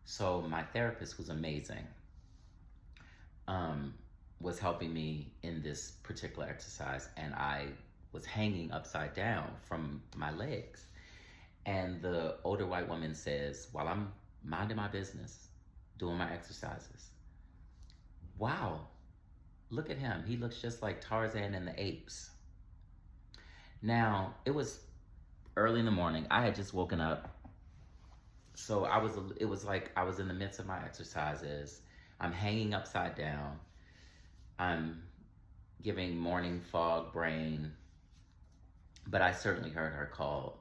So my therapist was amazing. Um, was helping me in this particular exercise, and I was hanging upside down from my legs. And the older white woman says, while I'm minding my business, doing my exercises, "Wow, look at him. He looks just like Tarzan and the apes." Now, it was early in the morning. I had just woken up. So it was like I was in the midst of my exercises. I'm hanging upside down. I'm giving morning fog brain, but I certainly heard her call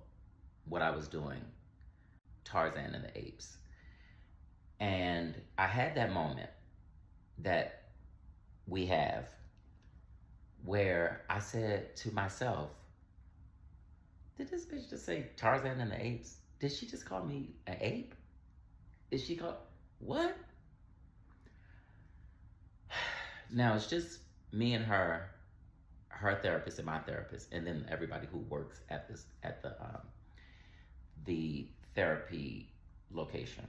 what I was doing Tarzan and the Apes. And I had that moment that we have where I said to myself, did this bitch just say Tarzan and the Apes? Did she just call me an ape? Is she called what? Now it's just me and her therapist and my therapist, and then everybody who works at the therapy location.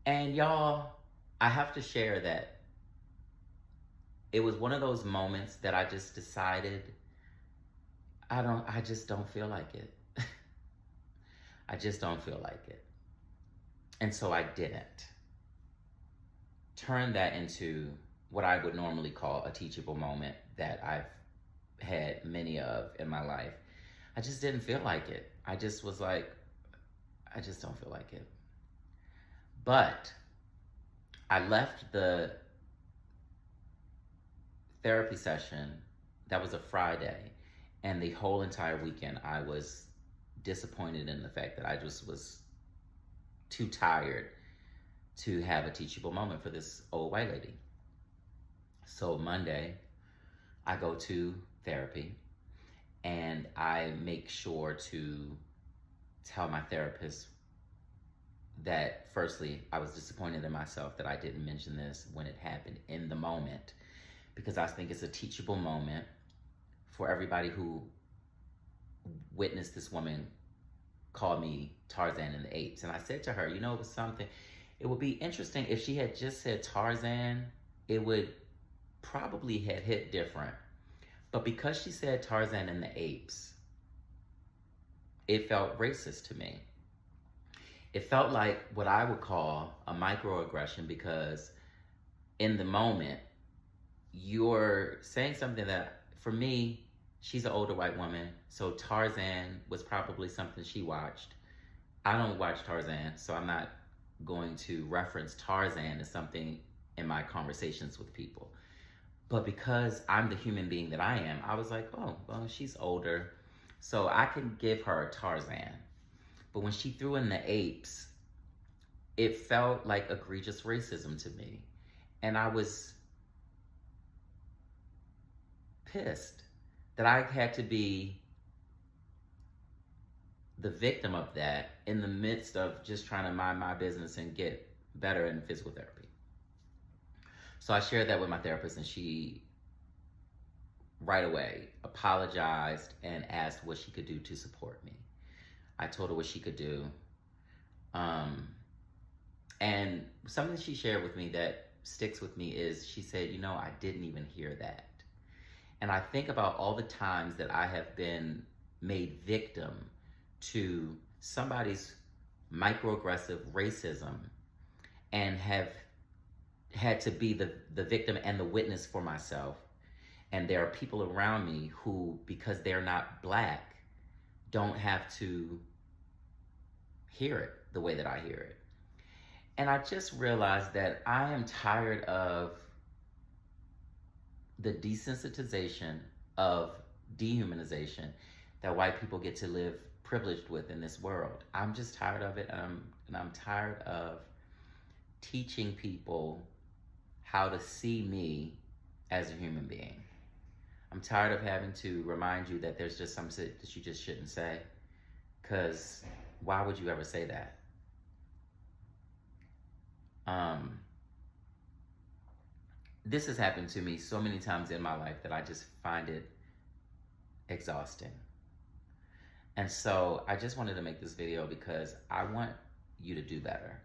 And y'all, I have to share that it was one of those moments that I just decided I just don't feel like it. I just don't feel like it. And so I didn't turn that into what I would normally call a teachable moment that I've had many of in my life. I just didn't feel like it. I just was like, I just don't feel like it. But I left the therapy session, that was a Friday, and the whole entire weekend I was disappointed in the fact that I just was too tired to have a teachable moment for this old white lady. So Monday, I go to therapy and I make sure to tell my therapist that firstly, I was disappointed in myself that I didn't mention this when it happened in the moment, because I think it's a teachable moment for everybody who witnessed this woman call me Tarzan and the Apes. And I said to her, it was something, it would be interesting if she had just said Tarzan, it would probably have hit different. But because she said Tarzan and the Apes, it felt racist to me. It felt like what I would call a microaggression, because in the moment, you're saying something that, for me, she's an older white woman, so Tarzan was probably something she watched. I don't watch Tarzan, so I'm not going to reference Tarzan as something in my conversations with people. But because I'm the human being that I am, I was like, oh, well, she's older, so I can give her Tarzan. But when she threw in the apes, it felt like egregious racism to me. And I was pissed that I had to be the victim of that in the midst of just trying to mind my business and get better in physical therapy. So I shared that with my therapist, and she right away apologized and asked what she could do to support me. I told her what she could do. And something she shared with me that sticks with me is she said, I didn't even hear that. And I think about all the times that I have been made victim to somebody's microaggressive racism and have had to be the victim and the witness for myself. And there are people around me who, because they're not Black, don't have to hear it the way that I hear it. And I just realized that I am tired of the desensitization of dehumanization that white people get to live privileged with in this world. I'm just tired of it, and I'm tired of teaching people how to see me as a human being. I'm tired of having to remind you that there's just some shit that you just shouldn't say, because why would you ever say that? This has happened to me so many times in my life that I just find it exhausting. And so I just wanted to make this video because I want you to do better,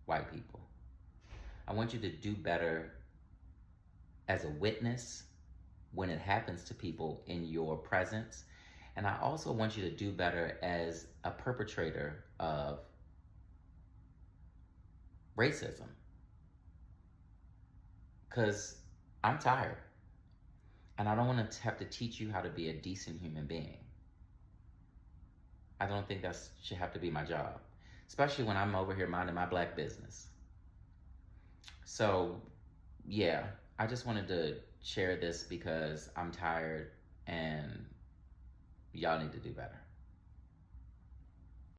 white people. I want you to do better as a witness when it happens to people in your presence. And I also want you to do better as a perpetrator of racism. Because I'm tired. And I don't want to have to teach you how to be a decent human being. I don't think that should have to be my job, especially when I'm over here minding my black business. So, yeah, I just wanted to share this because I'm tired and y'all need to do better.